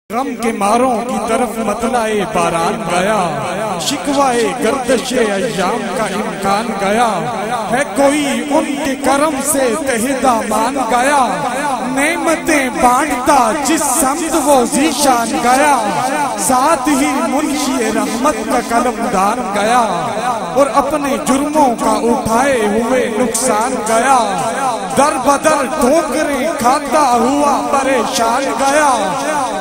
غم کے ماروں کی طرف مطلع باران گیا، شکوائے گردش ایام کا امکان گیا، ہے کوئی ان کے کرم سے تہ دامان گیا، نعمتیں بانٹتا جس سمت وہ ذیشان گیا، ساتھ ہی منشی رحمت کا قلمدان گیا، اور اپنے جرموں کا اٹھائے ہوئے نقصان گیا، در بدر ٹھوکریں کھاتا ہوا پریشان گیا،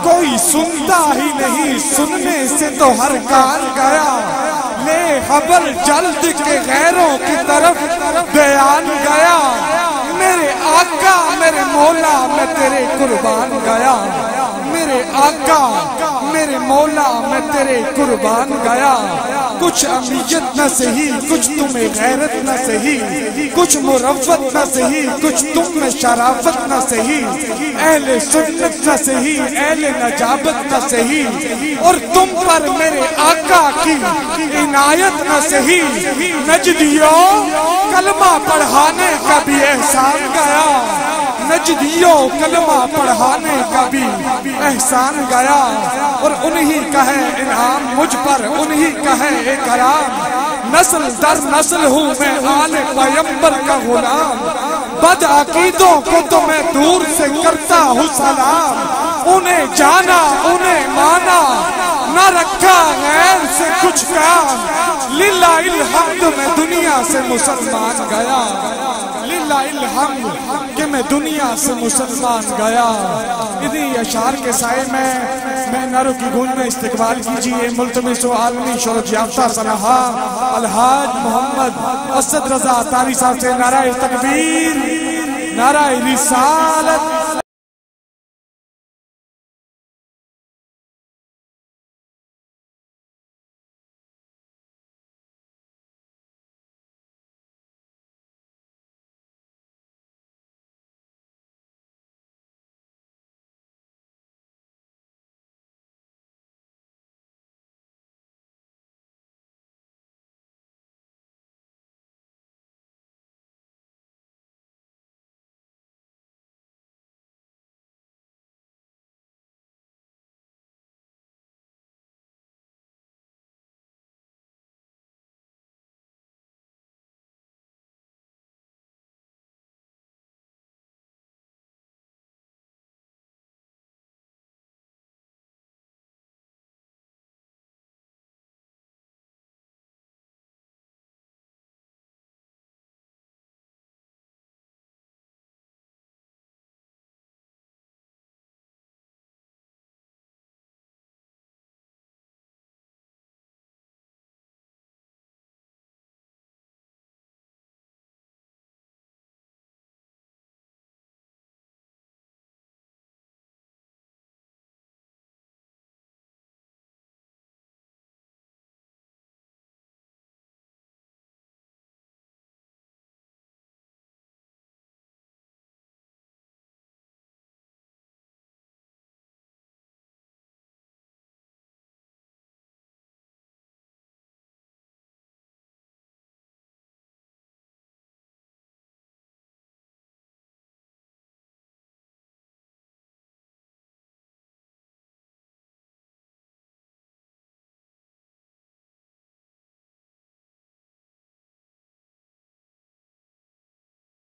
کوئی سنتا ہی نہیں سننے سے تو ہر کان گیا، لے خبر جلد کے غیروں کی طرف بیان گیا، میرے آقا میرے مولا میں تیرے قربان گیا، میرے آقا میرے مولا میں تیرے قربان گیا، کچھ امیت نہ سہی کچھ تمہیں غیرت نہ سہی، کچھ مروت نہ سہی کچھ تم میں شرافت نہ سہی، اہل سنت نہ سہی اہل نجابت نہ سہی، اور تم پر میرے آقا کی عنایت نہ سہی، نجدیوں کلمہ پڑھانے کا بھی احسان گیا، نجدیوں کلمہ پڑھانے کا بھی احسان گیا، اور انہی کا ہے انعام مجھ پر انہی کا ہے اکرام، نسل در نسل ہوں میں آل پیغمبر کا غلام، بد عقیدوں کو تو میں دور سے کرتا ہوں سلام، انہیں جانا انہیں مانا نہ رکھا غیر سے کچھ کام، للہ الحمد میں دنیا سے مسلمان گیا، للہ الحمد کہ میں دنیا سے مسلمان گیا۔ انہی اشعار کے سائے میں نعروں کی گونج میں استقبال کیجئے ملتمس و عالمی شہرت یافتہ سنہا الحاج محمد اسد رضا تاری صاحب سے نعرہ تکبیر، نعرہ رسالت،